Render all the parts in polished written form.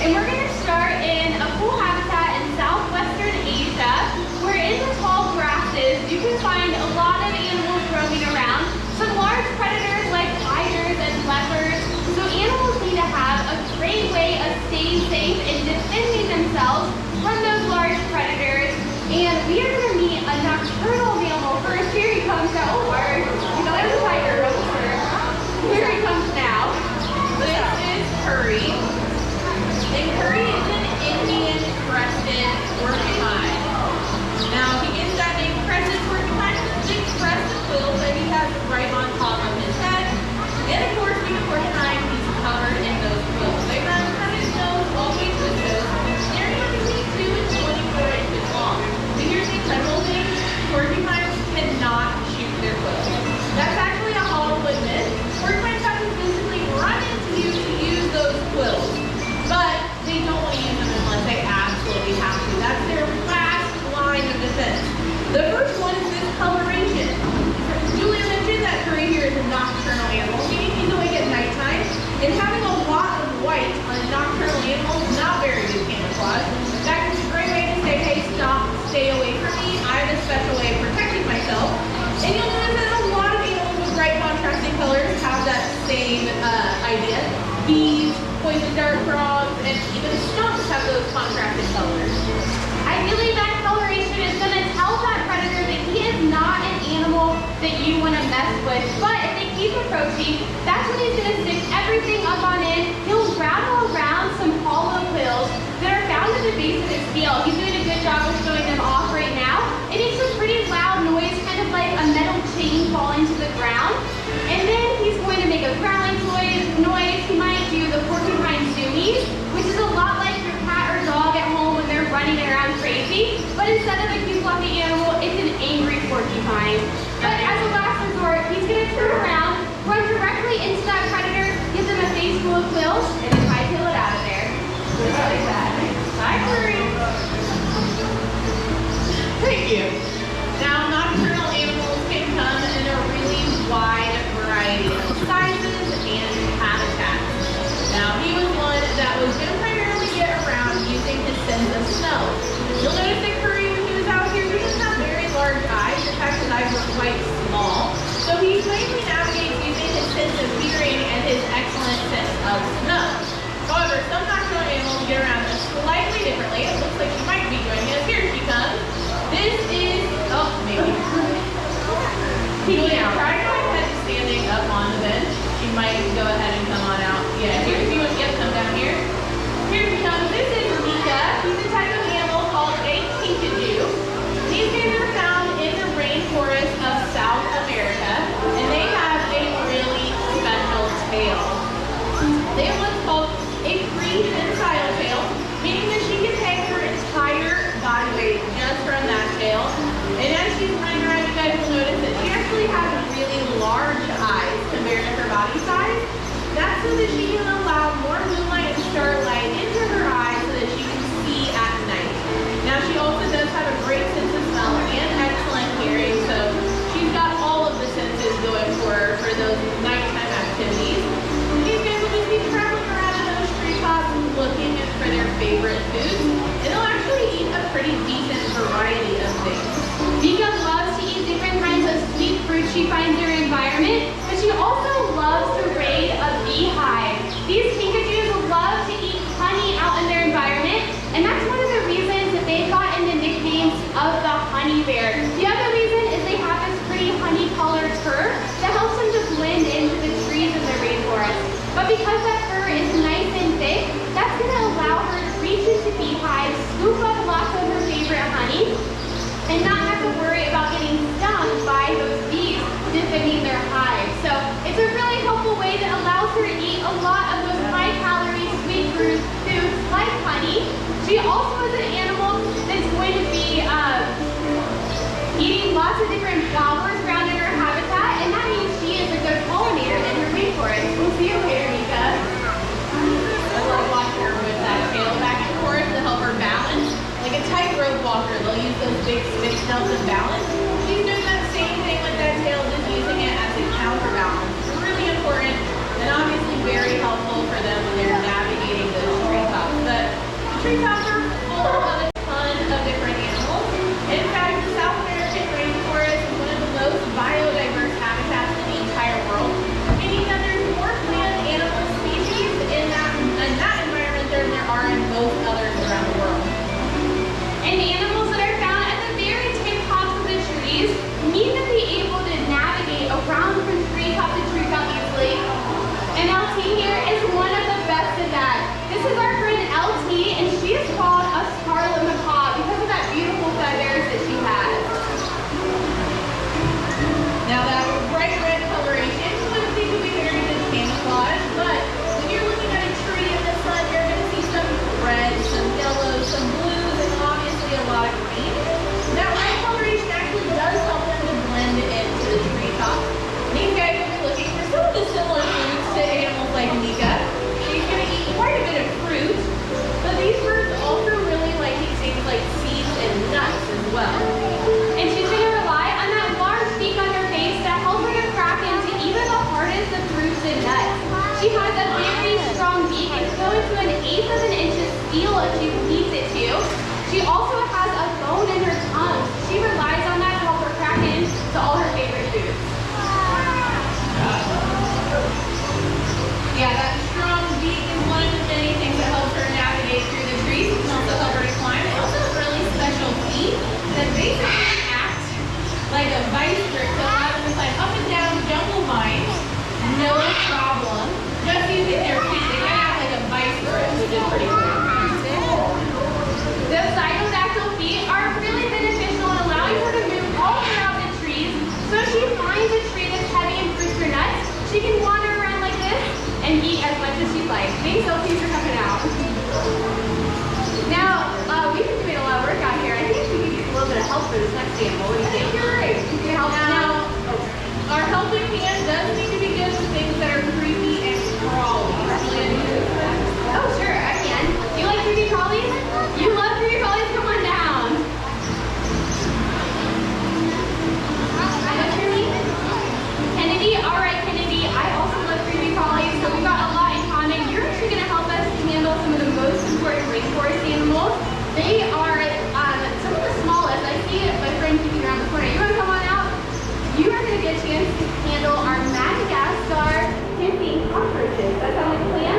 And we're going to start in a cool habitat in southwestern Asia, where in the tall grasses you can find a lot of animals roaming around. Some large predators like tigers and leopards. So animals need to have a great way of staying safe and defending themselves from those large predators. And we are going to meet a nocturnal mammal first. Here he comes now. Oh, word. You know, there's a tiger over here. Here he comes now. This is Curry. And Curry is an Indian crested porcupine. Now, he gets that name crested porcupine because the crested quills that he has right on top of his head. And of course, being a porcupine, he's covered in those quills. They run from his nose all the way to his toes. They're anywhere between 2 and 24 inches long. And here's the incredible thing: porcupines cannot shoot their quills. That's actually a Hollywood myth. Porcupines have to physically run into you to use those quills. But they don't want to use them unless they absolutely have to. That's their last line of defense. The first one is this coloration. Julia mentioned that Curry here is a nocturnal animal, meaning he's awake at nighttime. And having a lot of white on a nocturnal animal is not very good camouflage. In fact, it's a great way to say, hey, stop, stay away from me. I have a special way of protecting myself. And you'll notice that a lot of animals with bright contrasting colors have that same idea. Bees, poison dart frogs, and even skunks have those contrasting colors. Ideally, that coloration is going to tell that predator that he is not an animal that you want to mess with. But if they keep approaching, that's when he's going to stick everything up on end. He'll rattle around some hollow quills that are found at the base of his tail. He's doing a good job of showing them off right now. It makes a pretty loud noise, kind of like a metal chain falling to the ground. And then he's going to make a growling noise. He might do the porcupine zoomies, which is a lot like your cat or dog at home when they're running around crazy. But instead of a cute fluffy animal, it's an angry porcupine. But as a last resort, he's going to turn around, run directly into that predator, give them a face full of quills, and then hightail it out of there. Just like that. Bye, Curry. Thank you. Now, nocturnal animals can come in a really wide variety of sizes and habitats. Now, he was one that was going to primarily get around using his sense of smell. You'll notice that Curry, when he was out here, he doesn't have very large eyes. In fact, his eyes were quite small. So he mainly navigates using his sense of hearing and his excellent sense of smell. However, some nocturnal animals get around slightly differently. It looks like she might be joining us. Here she comes. This is, oh, maybe. Julia, try to go ahead and standing up on the bench. She might go ahead and come on out. Yeah, here, if you want to get come down here. Here she comes. This is Mika. He's a type of animal called a kinkajou. These guys are found in the rainforest of South America, and they have a really special tail. They have what's called a prehensile tail, meaning that she can hang her entire body weight just from that tail. And as she's running around, you guys will notice that she actually has really large eyes compared to her body size. That's so that she can allow more moonlight and starlight into her eyes so that she can see at night. Now, she also does have a great sense of smell and excellent hearing, so she's got all of the senses going for her for those nighttime activities. These guys will just be traveling around in those treetops looking for their favorite foods, and they'll actually eat a pretty decent variety of things. Mika loves to eat different kinds of sweet fruits she finds in her environment, but she also loves to raid a beehive. These kinkajous love to eat honey out in their environment, and that's one of the reasons that they've gotten the nicknames of the honey bear. The other reason is they have this pretty honey-colored fur that helps them to blend into the trees in the rainforest. But because that fur is nice and thick, that's going to allow her to reach into beehives, scoop up lots of her favorite honey, and not have to worry about getting stung by those bees defending their hive. So it's a really helpful way that allows her to eat a lot of those high-calorie sweet foods like honey. She also is an animal that's going to be eating lots of different flowers around in her habitat, and that means she is a good pollinator in her rainforest. We'll see you later, Mika. I love watching her with that tail back and forth to help her balance. Like a tightrope walker, they'll use those big sticks to help them balance. She's doing that same thing with that tail, just using it as a counterbalance. It's really important and obviously very helpful for them when they're navigating those treetops. But see here is one of the best of that. This is our friend LT, and she is called a scarlet macaw because of that beautiful feathers that she has. Now that bright red coloration, you wouldn't think would be very good camouflage, but when you're looking at a tree in the sun, you're going to see some reds, some yellows, some blues, and obviously a lot of green. That red coloration actually does help them to blend into the treetop. These guys will be looking for some of the similar foods to animals like Nika. She's going to eat quite a bit of fruit, but these birds also really like these things like seeds and nuts as well. And she's going to rely on that large beak on her face to help her to crack into even the hardest of fruits and nuts. She has a very strong beak and can go into an 1/8 of an inch of steel if she needs it to. She also has a bone in her tongue. She relies on that to help her crack into all her favorite foods. Yeah, that strong beak is one of the many things that helps her navigate through the trees. It can also help her to climb. They also have really special feet that basically act like a vice grip to allow them to climb up and down jungle vines, no problem. Just using their feet, they kind of act like a vice grip, which is pretty cool. Those zygodactyl feet are really beneficial in allowing her to move all throughout the trees. So if she finds a tree that's heavy in fruits or nuts, she can wander around like this and eat as much as she'd like. Thanks, LT, for coming out. Now, we've been doing a lot of work out here. I think we could use a little bit of help for this next animal. What do you think? You're right. You can help Now, our helping hand does need to be good with things that are creepy and crawly. Oh, sure, I can. Do you like creepy crawlies? You love creepy crawlies? Come on down. What's your name? Kennedy? All right, Kennedy. I also love creepy crawlies, so we've got a lot in common. You're actually going to help us handle some of the most important rainforest animals. They are some of the smallest. I see my friend peeking around the corner. You want to come on out? You are going to get a chance to handle our Madagascar hinting cockroaches. That sound like a plan?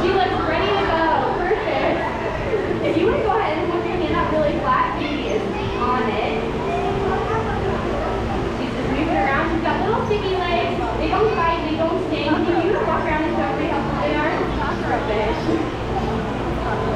She looks ready to go. Perfect. If you want to go ahead and put your hand out really flat, Katie is on it. She's just moving around. She's got little sticky legs. They don't bite, they don't sting. Can you walk around and show me how cool they are? Perfect.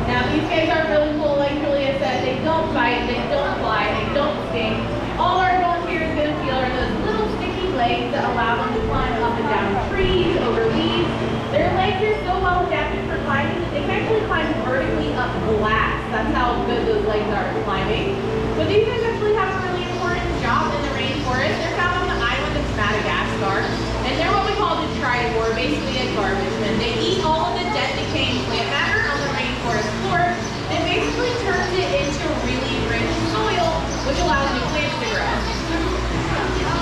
Now these guys are really cool, like Julia said. They don't bite, they don't fly, they don't sting. All our goal here is going to feel are those little sticky legs that allow them to climb up and down trees, over leaves. Their legs are so well adapted for climbing that they can actually climb vertically up glass. That's how good those legs are at climbing. But these guys actually have a really important job in the rainforest. They're found on the island of Madagascar, and they're what we call detritivore, basically a garbage bin. They eat all of the dead, decaying plant matter on the rainforest floor, and basically turns it into really rich soil, which allows new plants to grow.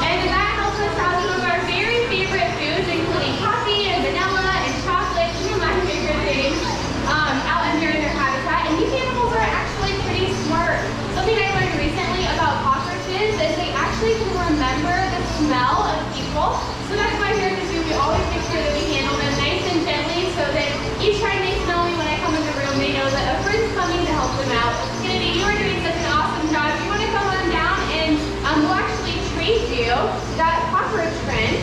And that helps us have some of our very favorite foods, including coffee and vanilla and chocolate, some of my favorite things, out in here in their habitat. And these animals are actually pretty smart. Something I learned recently about cockroaches is they actually can remember the smell of people. So that's why here at the zoo we always make sure that we handle them nice and gently so that each time they smell me when I come in the room, they know that a friend's coming to help them out. Kennedy, you are doing such an awesome job. You want to come on down and we'll actually trade you that cockroach friend.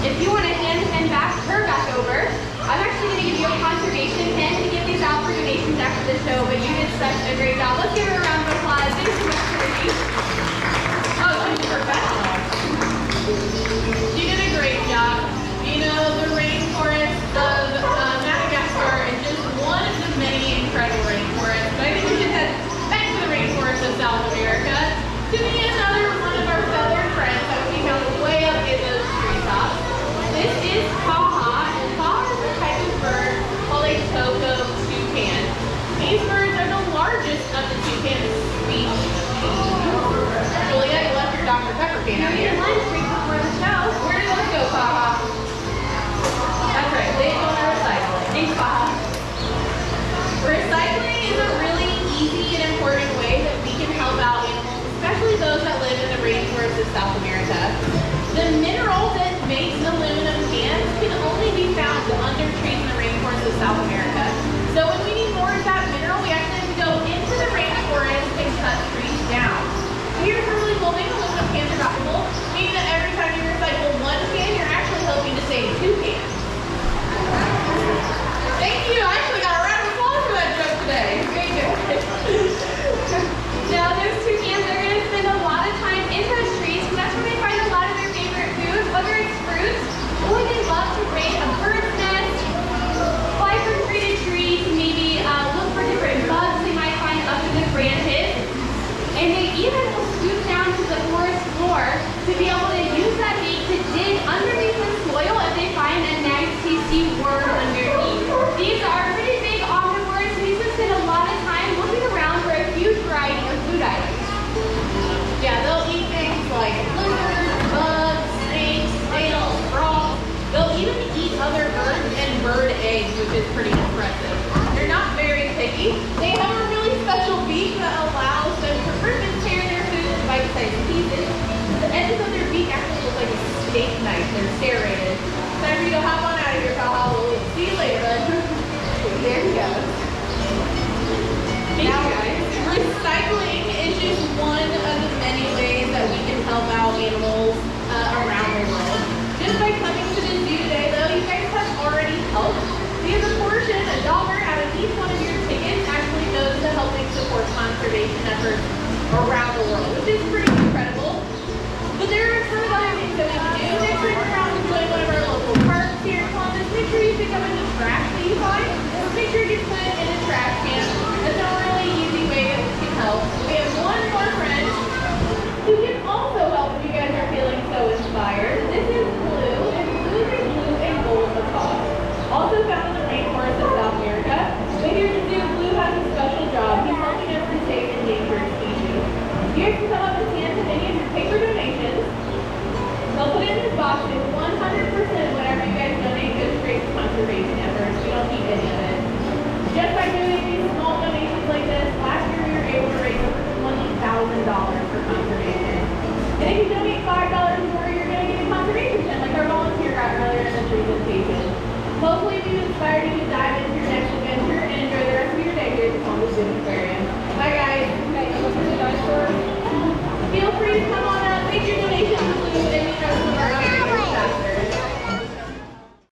If you want to hand her back over, I'm actually going to give you a conservation pin to give these out for donations after the show, but you did such a great job. Let's give her a round of applause. Thanks so much, Kennedy. Oh, she's professional. You did a great job. You know, the rainforest of Madagascar is just one of the many incredible rainforests, but I think we should head back to the rainforest of South America to meet another one of our feathered friends that we found way up in those treetops. This is Powell, and Powell is a type of bird called a cocoa toucan. These birds are the largest of the toucan species. Julia, you left your Dr. Pepper can out here. Lunch break before the show. Where did those go, Powell? That's right, they go to recycling. Thanks, Baha. Recycling is a really easy and important way that we can help out animals, especially those that live in the rainforest of South America. The mineral that makes aluminum cans can only be found under trees in the rainforest of South America. So when we need more of that mineral, we actually have to go into the rainforest and cut trees down. Here's a really cool thing: aluminum cans are droppable, meaning that every time you recycle one can, you're actually hoping to save 2 cans. which is pretty impressive. They're not very picky. They have a really special beak that allows them to rip and tear their food into bite-sized pieces. The ends of their beak actually look like a steak knife. They're serrated. Time for you to hop on out of here, Powell. We'll see you later, bud. There he goes. Thank Now, you guys. recycling is just one of the many ways that we can help out animals around the world. Just by coming to the zoo today, though, you guys have already helped. Because a portion, $1 out of each one of your tickets actually goes to helping support conservation efforts around the world, which is pretty incredible. But there are a ton of other things that we can do. Next time you're out enjoying one of our local parks here in Columbus, make sure you pick up any trash that you find. Make sure you put it in a trash can. That's a really easy way that we can help. We have one more friend who can also help if you guys are feeling so inspired. This is Blue, and Blue is blue and gold macaw. Also found in the rainforest of South America. But here at the zoo, Blue has a special job. He's helping us to save endangered species. You guys can come up and hand him any of your paper donations. They'll put it in this box, and 100% whatever you guys donate goes straight to conservation efforts. We don't need any of it. Just by doing these small donations like this, last year we were able to raise over $20,000 for conservation. And if you donate $5 more, you're going to get a conservation tent like our volunteer got earlier in the presentation. Hopefully we've inspired you to dive into your next adventure and enjoy the rest of your day here at the Columbus Zoo.